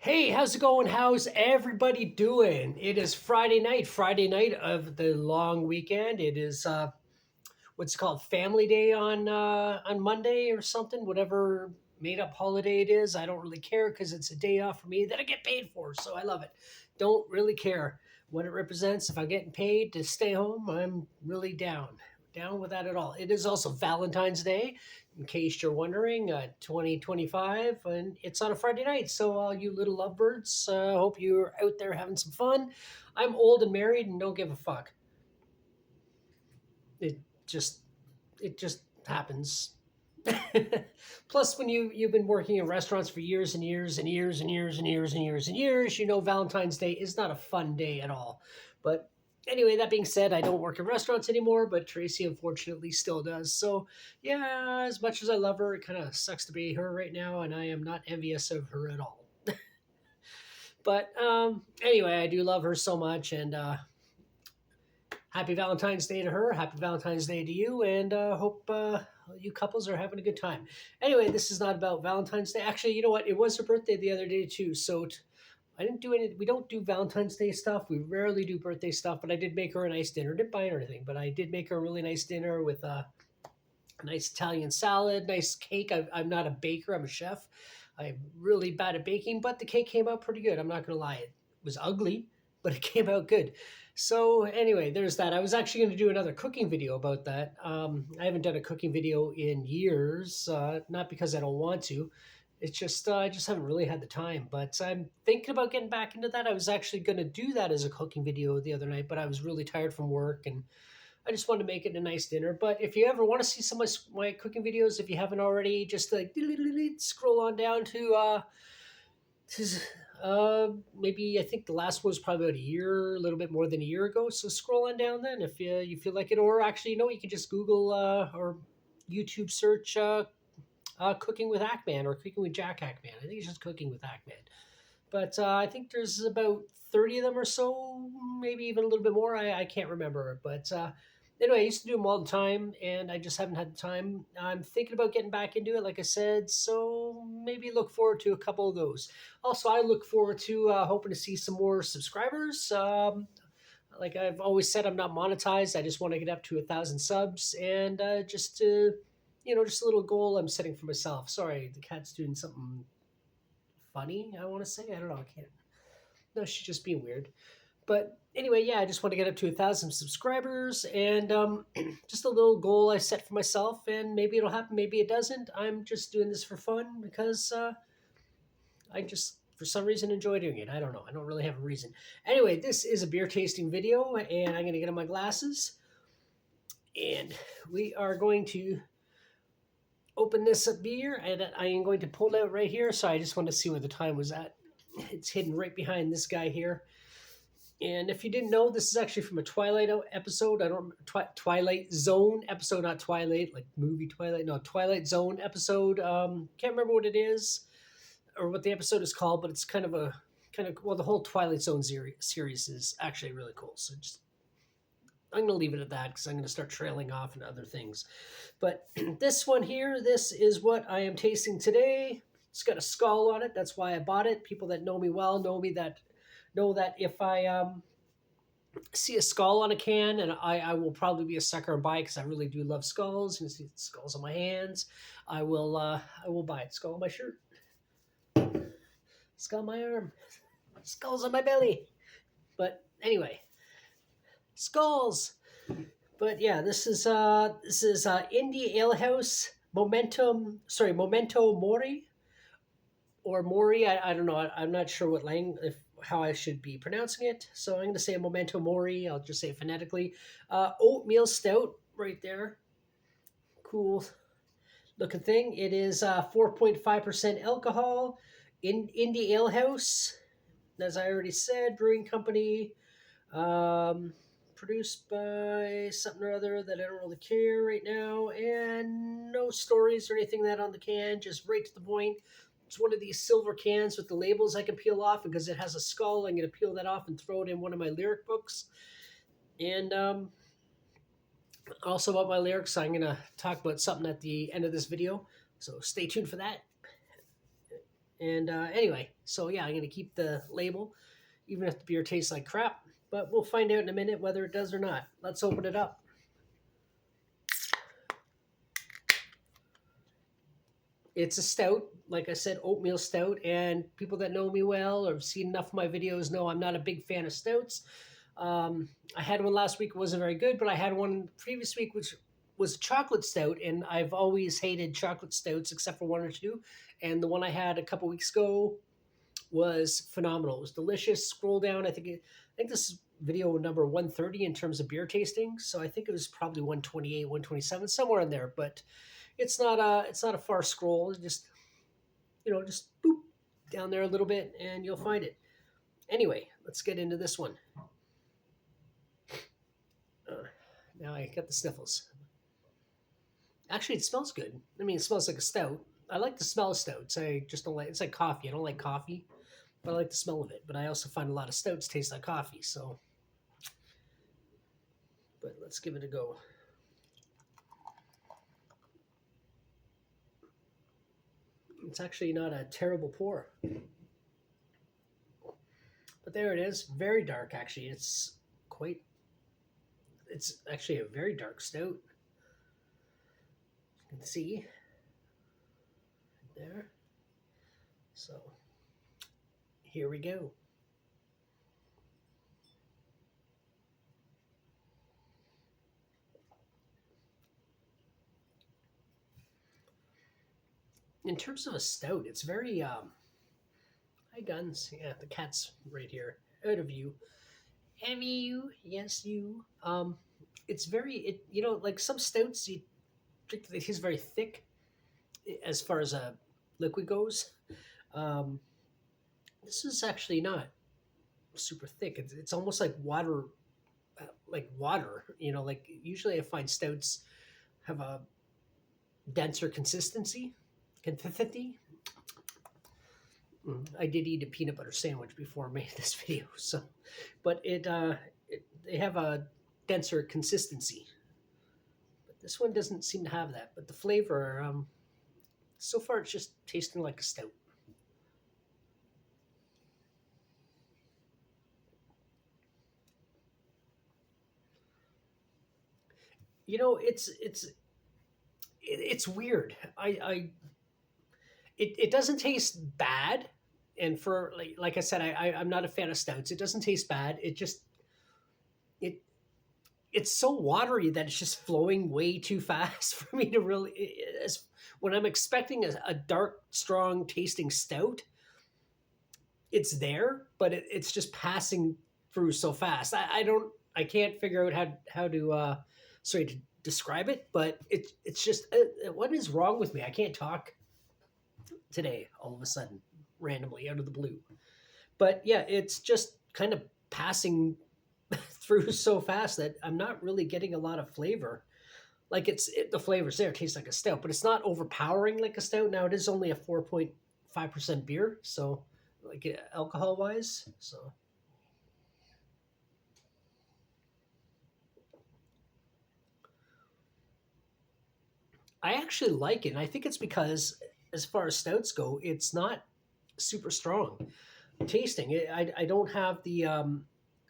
Hey, how's it going? How's everybody doing? It is Friday night of the long weekend. It is what's it called Family Day on Monday or something, whatever made up holiday it is. I don't really care because it's a day off for me that I get paid for, so I love it. Don't really care what it represents. If I'm getting paid to stay home, I'm really down with that at all. It is also Valentine's Day, in case you're wondering, 2025, and it's on a Friday night. So, all you little lovebirds, hope you're out there having some fun. I'm old and married and don't give a fuck. It just it just happens. Plus, when you've been working in restaurants for years and years and years and years and years and years and years, you know Valentine's Day is not a fun day at all. But anyway, that being said, I don't work in restaurants anymore, but Tracy unfortunately still does. So yeah, as much as I love her, it kind of sucks to be her right now, and I am not envious of her at all. But anyway, I do love her so much, and happy Valentine's Day to her. Happy Valentine's Day to you, and hope you couples are having a good time. Anyway, this is not about Valentine's Day. Actually, you know what? It was her birthday the other day too. So I didn't do any. We don't do Valentine's Day stuff. We rarely do birthday stuff. But I did make her a nice dinner. Didn't buy her anything, but I did make her a really nice dinner with a nice Italian salad, nice cake. I'm not a baker. I'm a chef. I'm really bad at baking, but the cake came out pretty good. I'm not gonna lie. It was ugly, but it came out good. So anyway, there's that. I was actually going to do another cooking video about that. I haven't done a cooking video in years, not because I don't want to. It's just I just haven't really had the time. But I'm thinking about getting back into that. I was actually going to do that as a cooking video the other night, but I was really tired from work and I just wanted to make it a nice dinner. But if you ever want to see some of my cooking videos, if you haven't already, just like scroll on down to maybe I think the last one was probably about a year, a little bit more than a year ago. So scroll on down then if you feel like it, or actually, you know, you can just Google or YouTube search cooking with Ackman or cooking with Jack Ackman. I think it's just cooking with Ackman. But I think there's about 30 of them or so, maybe even a little bit more. I can't remember. But anyway, I used to do them all the time, and I just haven't had the time. I'm thinking about getting back into it, like I said, so maybe look forward to a couple of those. Also, I look forward to hoping to see some more subscribers. Like I've always said, I'm not monetized. I just want to get up to 1,000 subs, and just to, you know, just a little goal I'm setting for myself. Sorry, the cat's doing something funny. I want to say, I don't know. I can't. No, she's just being weird. But anyway, yeah, I just want to get up to 1,000 subscribers, and just a little goal I set for myself. And maybe it'll happen, maybe it doesn't. I'm just doing this for fun because I just, for some reason, enjoy doing it. I don't know. I don't really have a reason. Anyway, this is a beer tasting video, and I'm going to get on my glasses, and we are going to open this up beer, and I am going to pull it out right here. So I just want to see where the time was at. It's hidden right behind this guy here. And if you didn't know, this is actually from a Twilight episode. I don't Twilight Zone episode, not Twilight, like movie Twilight. No, Twilight Zone episode. Can't remember what it is or what the episode is called, but it's kind of well, the whole Twilight Zone series is actually really cool. So just I'm going to leave it at that because I'm going to start trailing off into other things. But this one here, this is what I am tasting today. It's got a skull on it. That's why I bought it. People that know me well know that if I see a skull on a can, and I will probably be a sucker and buy it because I really do love skulls. You can see skulls on my hands. I will buy it. Skull on my shirt. Skull on my arm. Skulls on my belly. But anyway, skulls. But yeah, this is Indie Alehouse Memento Mori or Mori. I don't know. I'm not sure what language, how I should be pronouncing it. So I'm going to say Memento Mori. I'll just say it phonetically. Oatmeal stout right there. Cool looking thing. It is 4.5% alcohol. Indie Alehouse, as I already said, brewing company. Produced by something or other that I don't really care right now, and no stories or anything that on the can, just right to the point. It's one of these silver cans with the labels I can peel off, because it has a skull. I'm going to peel that off and throw it in one of my lyric books. And also about my lyrics, I'm going to talk about something at the end of this video, so stay tuned for that. And anyway, so yeah, I'm gonna keep the label, even if the beer tastes like crap. But we'll find out in a minute whether it does or not. Let's open it up. It's a stout, like I said, oatmeal stout. And people that know me well or have seen enough of my videos know I'm not a big fan of stouts. I had one last week, it wasn't very good, but I had one previous week, which was a chocolate stout, and I've always hated chocolate stouts except for one or two. And the one I had a couple weeks ago was phenomenal. It was delicious. Scroll down, I think this is video number 130 in terms of beer tasting. So I think it was probably 128, 127, somewhere in there. But it's not a far scroll. Just just boop down there a little bit, and you'll find it. Anyway, let's get into this one. Uh, Now I got the sniffles. Actually, it smells good. I mean, it smells like a stout. I like the smell of stouts. I just don't like. It's like coffee. I don't like coffee, but I like the smell of it. But I also find a lot of stouts taste like coffee. So, but let's give it a go. It's actually not a terrible pour, but there it is. Very dark, actually. Quite. It's actually a very dark stout. You can see there. So here we go. In terms of a stout, it's very hi guns. Yeah, the cat's right here. Out of view. Have you? Yes, you. It's very like some stouts you drink it is very thick as far as a liquid goes. Um, this is actually not super thick. It's almost like water. Like usually I find stouts have a denser consistency. I did eat a peanut butter sandwich before I made this video, so but they have a denser consistency. But this one doesn't seem to have that. But the flavor, so far, it's just tasting like a stout. It's weird. It doesn't taste bad, and for like I said, I'm not a fan of stouts. It doesn't taste bad. It it's so watery that it's just flowing way too fast for me to really. As when I'm expecting a dark, strong tasting stout, it's there, but it's just passing through so fast. I can't figure out how to sorry to describe it, but it's just what is wrong with me? I can't talk today all of a sudden randomly out of the blue. But yeah, it's just kind of passing through so fast that I'm not really getting a lot of flavor. Like the flavors there, it tastes like a stout, but it's not overpowering like a stout. Now it is only a 4.5% beer, so like alcohol wise. So I actually like it, and I think it's because as far as stouts go, it's not super strong tasting. I don't have the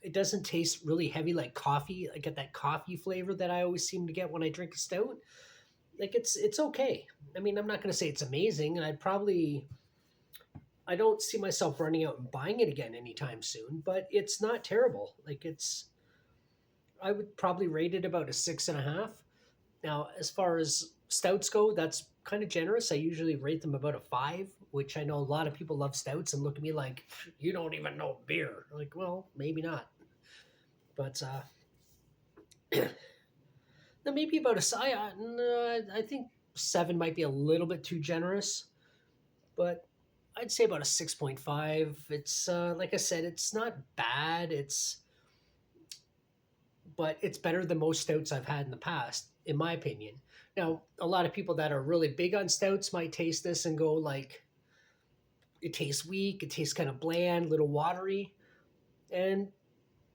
it doesn't taste really heavy like coffee. I get that coffee flavor that I always seem to get when I drink a stout. Like it's okay. I mean, I'm not going to say it's amazing, and I don't see myself running out and buying it again anytime soon, but it's not terrible. Like I would probably rate it about a 6.5. Now, as far as stouts go, that's kind of generous. I usually rate them about a 5, which I know a lot of people love stouts and look at me like, you don't even know beer. Like, well, maybe not. But then maybe about I think 7 might be a little bit too generous, but I'd say about a 6.5. It's like I said, it's not bad. But it's better than most stouts I've had in the past, in my opinion. Now, a lot of people that are really big on stouts might taste this and go like, it tastes weak, it tastes kind of bland, little watery. And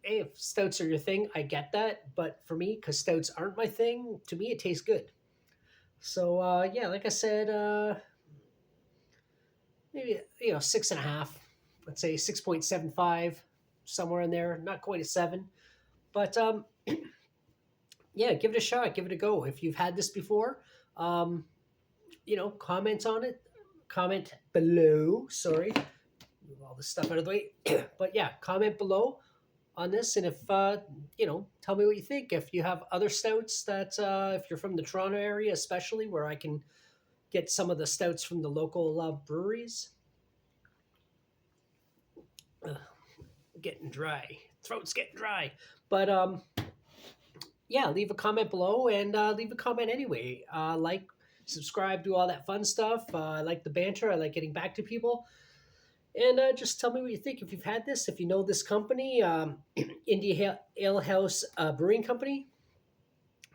hey, if stouts are your thing, I get that. But for me, because stouts aren't my thing, to me it tastes good. So yeah, like I said, maybe 6.5. Let's say 6.75, somewhere in there. Not quite a 7, but yeah, give it a shot. Give it a go. If you've had this before, um, comment on it. Comment below. Sorry, move all this stuff out of the way. But yeah, comment below on this, and if tell me what you think. If you have other stouts that, if you're from the Toronto area, especially where I can get some of the stouts from the local breweries. Ugh, getting dry. Throat's getting dry. But yeah, leave a comment below, and leave a comment anyway. Like, subscribe, do all that fun stuff. I like the banter. I like getting back to people. And just tell me what you think. If you've had this, if you know this company, Alehouse Brewing Company,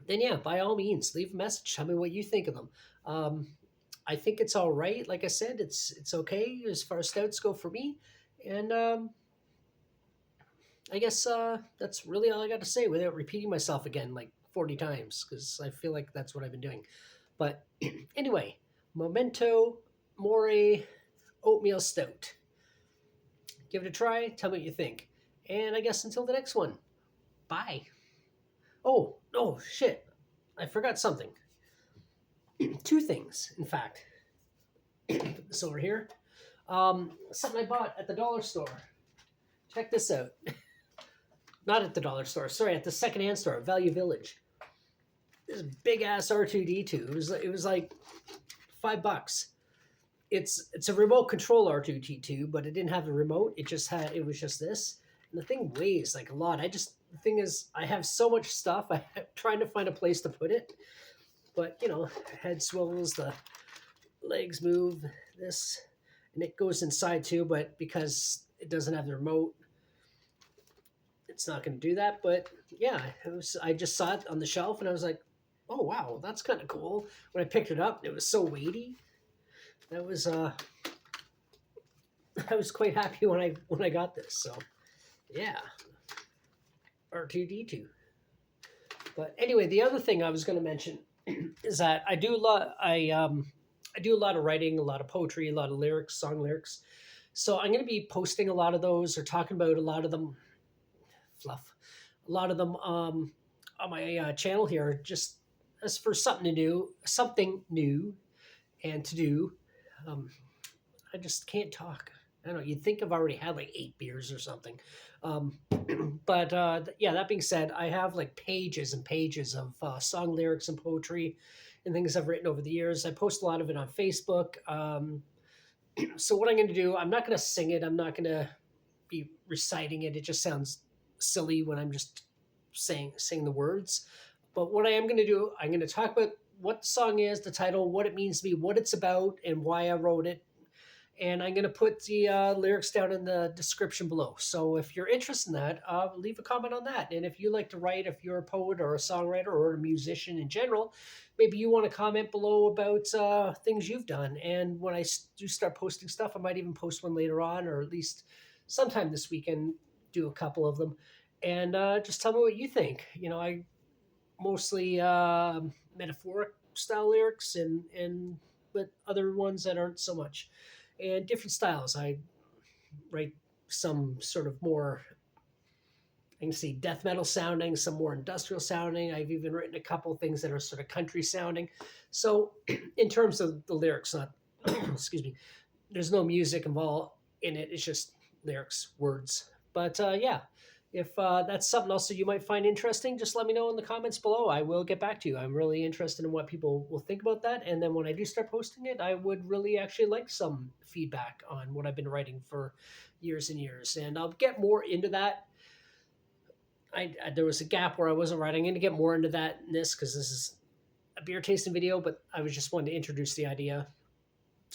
then yeah, by all means, leave a message. Tell me what you think of them. Um, I think it's all right. Like I said, it's okay as far as stouts go for me. And I guess that's really all I got to say without repeating myself again like 40 times, because I feel like that's what I've been doing. But anyway, Memento Mori oatmeal stout. Give it a try. Tell me what you think. And I guess until the next one, bye. Oh, shit. I forgot something. Two things, in fact. Put this over here. Something I bought at the dollar store. Check this out. Not at the dollar store. Sorry, at the secondhand store, Value Village. This big ass R2D2. It was like $5. It's a remote control R2D2, but it didn't have a remote. It was just this, and the thing weighs like a lot. The thing is, I have so much stuff. I'm trying to find a place to put it, but head swivels, the legs move, this, and it goes inside too. But because it doesn't have the remote, it's not going to do that. But yeah, I just saw it on the shelf, and I was like, oh wow, that's kind of cool. When I picked it up, it was so weighty. That was I was quite happy when I got this. So yeah, R2D2. But anyway, the other thing I was going to mention is that I do a lot of writing, a lot of poetry, a lot of lyrics, song lyrics. So I'm going to be posting a lot of those, or talking about a lot of them, a lot of them on my channel here, just as for something new and to do. I just can't talk. I don't know. You'd think I've already had like 8 beers or something. Um, but yeah, that being said, I have like pages and pages of song lyrics and poetry and things I've written over the years. I post a lot of it on Facebook. So what I'm going to do, I'm not going to sing it. I'm not going to be reciting it. It just sounds silly when I'm just saying the words. But what I am going to do, I'm going to talk about what the song is, the title, what it means to me, what it's about, and why I wrote it. And I'm going to put the lyrics down in the description below. So if you're interested in that, leave a comment on that. And if you like to write, if you're a poet or a songwriter or a musician in general, maybe you want to comment below about things you've done. And when I do start posting stuff, I might even post one later on, or at least sometime this weekend, do a couple of them. And just tell me what you think. I mostly metaphoric style lyrics, and but other ones that aren't so much, and different styles. I write some sort of more, I can see, death metal sounding, some more industrial sounding. I've even written a couple things that are sort of country sounding. So in terms of the lyrics, not excuse me, there's no music involved in it. It's just lyrics, words. But yeah, if that's something else that you might find interesting, just let me know in the comments below. I will get back to you. I'm really interested in what people will think about that. And then when I do start posting it, I would really actually like some feedback on what I've been writing for years and years. And I'll get more into that. There was a gap where I wasn't writing. I'm going to get more into that in this, because this is a beer tasting video, but I was just wanting to introduce the idea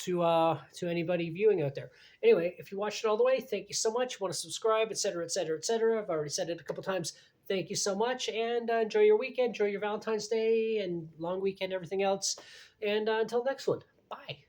to anybody viewing out there. Anyway, if you watched it all the way, thank you so much. Want to subscribe, etc., etc., etc. I've already said it a couple times. Thank you so much, and enjoy your weekend, enjoy your Valentine's Day and long weekend, everything else. And until next one, bye.